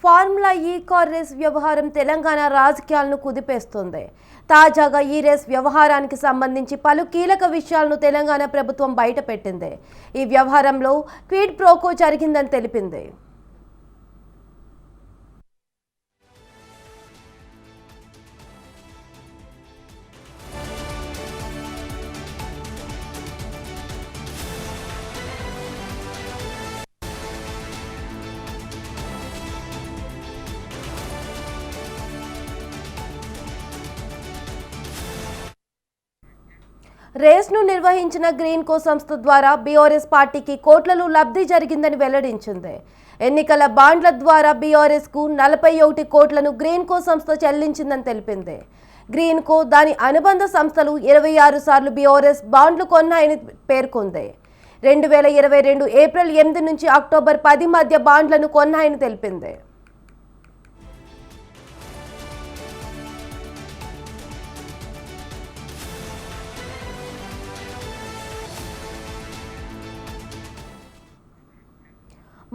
Formula ఈ car race వ్యవహారం తెలంగాణ రాజకీయాలను కుదిపేస్తుంది. తాజాగా ఈ రేస్ వ్యవహారానికి సంబంధించి పలు కీలక విషయాలను తెలంగాణ ప్రభుత్వం బయటపెట్టింది. ఈ వ్యవహారంలో క్విడ్ ప్రోకో జరిగిందని తెలిపింది. రేస్ను నిర్వహించిన గ్రీన్కో సంస్థ ద్వారా బీఆర్ఎస్ పార్టీకి కోట్లలో లబ్ధి జరిగిందని వెల్లడించింది. ఎన్నికల బాండ్ల ద్వారా బీఆర్ఎస్కు 41 కోట్లను గ్రీన్కో సంస్థ చెల్లించిందని తెలిపింది. గ్రీన్కో దాని అనుబంధ సంస్థలు 26 సార్లు బీఆర్ఎస్ బాండ్లు కొన్నాయని పేర్కొంది. 2022 ఏప్రిల్ 8 నుంచి అక్టోబర్ 10 మధ్య బాండ్లను కొన్నాయని తెలిపింది.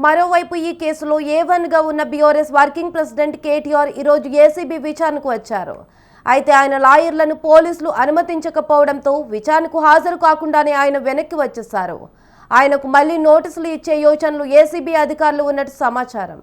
మరోవైపు ఈ కేసులో A1గా ఉన్న బీఆర్ఎస్ వర్కింగ్ ప్రెసిడెంట్ కేటీఆర్ ఈరోజు ఏసీబీ విచారణకు వచ్చారు. అయితే ఆయన లాయర్లను పోలీసులు అనుమతించకపోవడంతో విచారణకు హాజరు కాకుండానే ఆయన వెనక్కి వచ్చేశారు. ఆయనకు మళ్లీ నోటీసులు ఇచ్చే యోచనలు ఏసీబీ అధికారులు ఉన్నట్టు సమాచారం.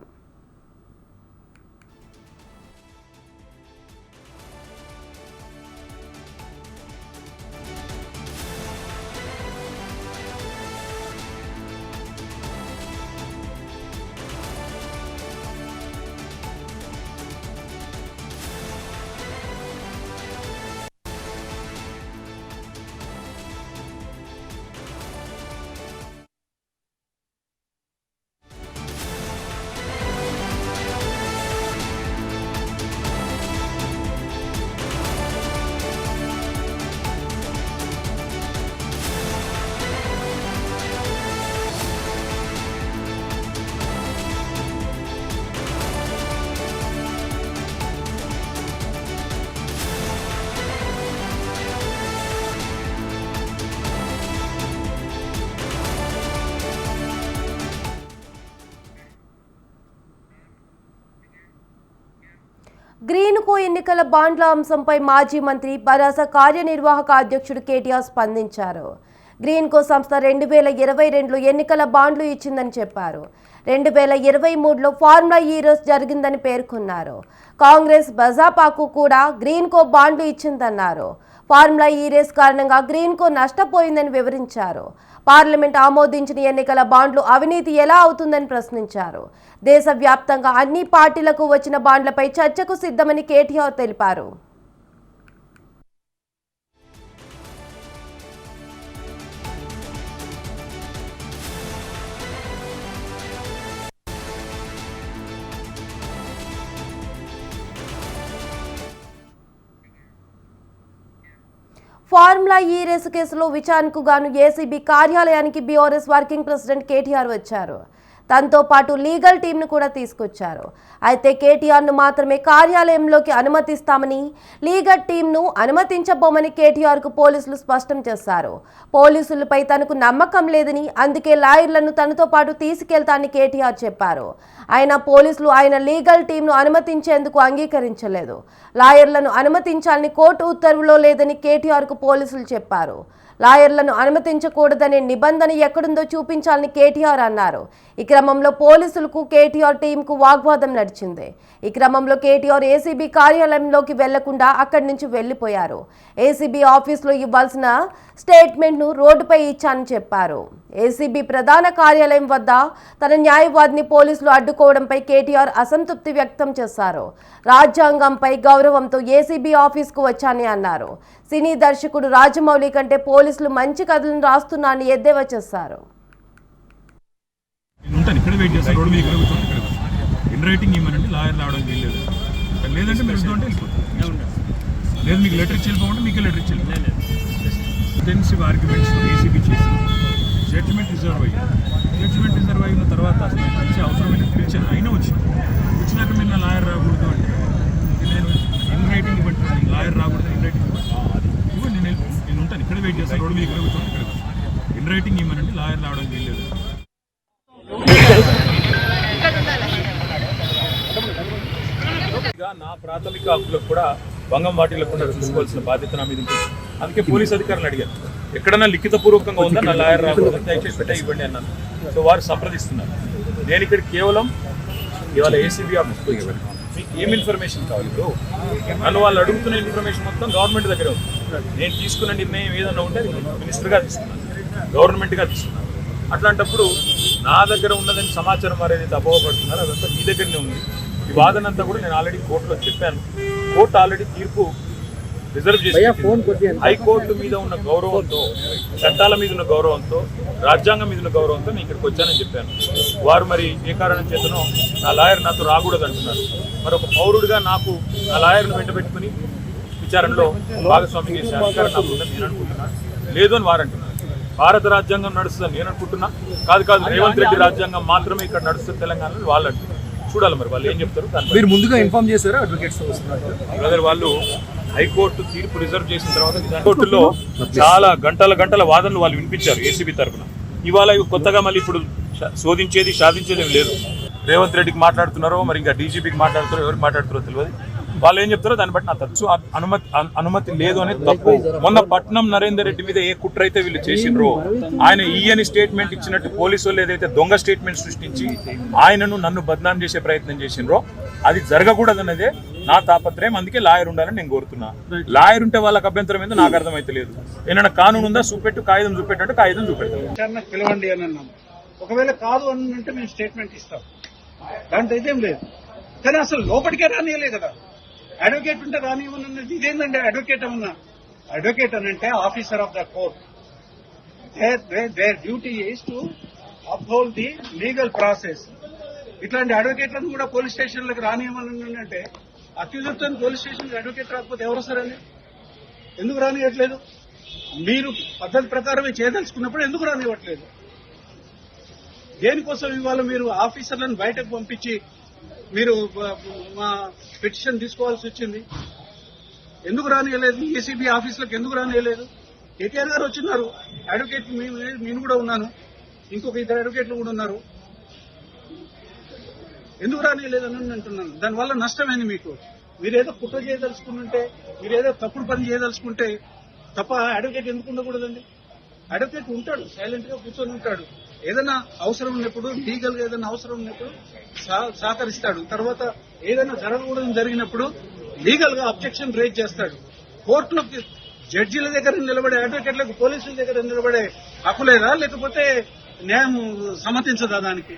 గ్రీన్కో ఎన్నికల బాండ్ల అంశంపై మాజీ మంత్రి భరాస కార్యనిర్వాహక అధ్యక్షుడు కేటీఆర్ స్పందించారు. గ్రీన్కో సంస్థ 2022లో ఎన్నికల బాండ్లు ఇచ్చిందని చెప్పారు. 2023లో ఫార్ములా ఈ రేస్ జరిగిందని పేర్కొన్నారు. కాంగ్రెస్ భాజపాకు కూడా గ్రీన్కో బాండ్లు ఇచ్చిందన్నారు. ఫార్ములా ఈ రేస్ కారణంగా గ్రీన్కో నష్టపోయిందని వివరించారు. పార్లమెంట్ ఆమోదించిన ఎన్నికల బాండ్లు అవినీతి ఎలా అవుతుందని ప్రశ్నించారు. దేశవ్యాప్తంగా అన్ని పార్టీలకు వచ్చిన బాండ్లపై చర్చకు సిద్ధమని కేటీఆర్ తెలిపారు. ఫార్ములా ఈ రేసు కేసులో విచారణకు గాను ఏసీబీ కార్యాలయానికి బీఆర్ఎస్ వర్కింగ్ ప్రెసిడెంట్ కేటీఆర్ వచ్చారు. తనతో పాటు లీగల్ టీంను కూడా తీసుకొచ్చారు. అయితే కేటీఆర్ను మాత్రమే కార్యాలయంలోకి అనుమతిస్తామని, లీగల్ టీంను అనుమతించబోమని కేటీఆర్కు పోలీసులు స్పష్టం చేశారు. పోలీసులపై తనకు నమ్మకం లేదని, అందుకే లాయర్లను తనతో పాటు తీసుకెళ్తానని కేటీఆర్ చెప్పారు. అయినా పోలీసులు ఆయన లీగల్ టీంను అనుమతించేందుకు అంగీకరించలేదు. లాయర్లను అనుమతించాలని కోర్టు ఉత్తర్వులో లేదని కేటీఆర్కు పోలీసులు చెప్పారు. లాయర్లను అనుమతించకూడదనే నిబంధన ఎక్కడుందో చూపించాలని కేటీఆర్ అన్నారు. ఈ క్రమంలో పోలీసులకు కేటీఆర్ టీంకు వాగ్వాదం నడిచింది. ఈ క్రమంలో కేటీఆర్ ఏసీబీ కార్యాలయంలోకి వెళ్లకుండా అక్కడి నుంచి వెళ్లిపోయారు. ఏసీబీ ఆఫీసులో ఇవ్వాల్సిన స్టేట్మెంట్ను రోడ్డుపై ఇచ్చానని చెప్పారు. ఏసీబీ ప్రధాన కార్యాలయం వద్ద తన న్యాయవాదిని పోలీసులు అడ్డుకోవడంపై కేటీఆర్ అసంతృప్తి వ్యక్తం చేశారు. రాజ్యాంగంపై గౌరవంతో ఏసీబీ ఆఫీస్కు వచ్చానని అన్నారు. సినీ దర్శకుడు రాజమౌళి కంటే పోలీసులు మంచి కథలను రాస్తున్నారని ఎద్దేవా చేశారు. జడ్జిమెంట్ రిజర్వ్ అయిన తర్వాత అవసరమైన పిలిచాను, అయినా వచ్చినాక మీరు నా లాయర్ రాకూడదు అంటే నేను ఇన్ రైటింగ్ ఇవ్వండి, లాయర్ రాకూడదు ఇన్ రైటింగ్ ఇవ్వండి, నేను ఉంటాను ఇక్కడ వెయిట్ చేస్తాను, రోడ్డు మీద ఇక్కడ కూర్చొని ఇక్కడ ఇన్ రైటింగ్ ఇవ్వనండి, లాయర్ రావడానికి వీల్లేదు. నా ప్రాథమిక హక్కులకు కూడా భంగం వాటిల్లకుండా చూసుకోవాల్సిన బాధ్యత నా మీద ఉంటుంది. అందుకే పోలీస్ అధికారులు అడిగారు, ఎక్కడన్నా లిఖితపూర్వకంగా ఉందా నా లాయర్ రాకూడదు, దయచేసి పెట్టే ఇవ్వండి అన్నాను. సో వారు సంప్రదిస్తున్నారు. నేను ఇక్కడ కేవలం ఇవాళ ఏసీబీ ఆఫీస్కి పోయి మీకు ఏం ఇన్ఫర్మేషన్ కావాలి బ్రో? నన్ను వాళ్ళు అడుగుతున్న ఇన్ఫర్మేషన్ మొత్తం గవర్నమెంట్ దగ్గర ఉంది. నేను తీసుకున్న నిర్ణయం ఏదన్నా ఉంటే మినిస్టర్గా తీసుకున్నాను, గవర్నమెంట్గా తీసుకున్నాను. అట్లాంటప్పుడు నా దగ్గర ఉన్నదని సమాచారం వారు ఏదైతే అపోహపడుతున్నారో అదంతా మీ దగ్గరనే ఉంది. ఈ వాదన అంతా కూడా నేను ఆల్రెడీ కోర్టులో చెప్పాను. కోర్టు ఆల్రెడీ తీర్పు రిజర్వ్ చేసి హైకోర్టు మీద ఉన్న గౌరవంతో, చట్టాల మీద ఉన్న గౌరవంతో, రాజ్యాంగం మీద ఉన్న గౌరవంతో నేను ఇక్కడికి వచ్చానని చెప్పాను. వారు మరి ఏ కారణం చేతనో నా లాయర్ నాతో రాకూడదు అంటున్నారు. మరి ఒక పౌరుడిగా నాకు నా లాయర్ను వెంటబెట్టుకుని విచారణలో భాగస్వామ్యం చేసే అధికారం నాకు ఉందని నేను అనుకుంటున్నాను. లేదు అని వారు అంటున్నారు. భారత రాజ్యాంగం నడుస్తుందని నేను అనుకుంటున్నా. కాదు రేవంత్ రెడ్డి రాజ్యాంగం మాత్రమే ఇక్కడ నడుస్తుంది తెలంగాణలో వాళ్ళు అంటున్నారు. చూడాలి మరి వాళ్ళు ఏం చెప్తారు. మీరు ముందుగా ఇన్ఫార్మ్ చేశారా అడ్వకేట్స్? బ్రదర్, వాళ్ళు హైకోర్టు తీర్పు రిజర్వ్ చేసిన తర్వాత కోర్టులో చాలా గంటల వాదనలు వాళ్ళు వినిపించారు ఏసీబీ తరఫున. ఇవాళ కొత్తగా మళ్ళీ ఇప్పుడు శోధించేది సాధించేది లేదు. రేవంత్ రెడ్డికి మాట్లాడుతున్నారో మరి ఇంకా డీజీపీకి మాట్లాడుతారో ఎవరికి మాట్లాడుతారో తెలియదు. వాళ్ళు ఏం చెప్తారో దాన్ని బట్టి నా తప్పు అనుమతి లేదు అనేది తప్పు. మొన్న పట్నం నరేందర్ రెడ్డి మీద ఏ కుట్ర అయితే వీళ్ళు చేసిండ్రో, ఆయన ఈయని స్టేట్మెంట్ ఇచ్చినట్టు పోలీసు వాళ్ళు ఏదైతే దొంగ స్టేట్మెంట్ సృష్టించి ఆయనను నన్ను బద్నాం చేసే ప్రయత్నం చేసిండ్రో అది జరగకూడదన్నదే నా తాపత్రయం. అందుకే లాయర్ ఉండాలని నేను కోరుతున్నా. లాయర్ ఉంటే వాళ్ళకి అభ్యంతరం ఏందో నాకు అర్థమైతే లేదు. ఏమైనా కానూను ఉందా చూపెట్టు, కాగితం చూపెట్టు, కాగితం చూపెడతాను. పిలవండి అని అన్నాం. ఒకవేళ కాదు అని అంటే మేము స్టేట్మెంట్ ఇస్తాం, దాంట్లో ఇదేం లేదు. కానీ అసలు లోపలికే రానియలే కదా. అడ్వకేట్ ఉంటే రానివ్వనన్నది ఇదేంటంటే అడ్వకేట్ ఏమన్నా? అడ్వకేట్ అని అంటే officer of the court. Their duty is to uphold the legal process. ఇట్లాంటి అడ్వకేట్లను కూడా పోలీస్ స్టేషన్లకు రానివ్వమని అంటే అక్యూజర్తో పోలీస్ స్టేషన్ అడ్వకేట్ రాకపోతే ఎవరు వస్తారని? ఎందుకు రానివ్వట్లేదు? మీరు పద్ధతి ప్రకారమే చేయదలుచుకున్నప్పుడు ఎందుకు రానివ్వట్లేదు? దేనికోసం ఇవాళ మీరు ఆఫీసర్లను బయటకు పంపించి మీరు మా పిటిషన్ తీసుకోవాల్సి వచ్చింది? ఎందుకు రానియలేదు? ఏసీబీ ఆఫీసులకు ఎందుకు రానియలేదు? కేటీఆర్ గారు వచ్చినారు, అడ్వకేట్ నేను కూడా ఉన్నాను, ఇంకొక 2 అడ్వకేట్లు కూడా ఉన్నారు. ఎందుకు రానియలేదని అంటున్నాను. దానివల్ల నష్టమైంది మీకు. మీరేదో కుట్ర చేయదలుచుకుంటే, మీరేదో తప్పుడు పని చేయదలుచుకుంటే తప్ప అడ్వకేట్ ఎందుకు ఉండకూడదండి? అడ్వకేట్ ఉంటాడు, సైలెంట్ గా కూర్చొని ఉంటాడు. ఏదైనా అవసరం ఉన్నప్పుడు, లీగల్ గా ఏదైనా అవసరం ఉన్నప్పుడు సహకరిస్తాడు. తర్వాత ఏదైనా జరగకూడదు జరిగినప్పుడు లీగల్ గా అబ్జెక్షన్ రేజ్ చేస్తాడు. కోర్టులోకి జడ్జీల దగ్గర నిలబడే అడ్వకేట్లకు పోలీసుల దగ్గర నిలబడే హక్కు లేదా? లేకపోతే న్యాయం సమ్మతించదా దానికి?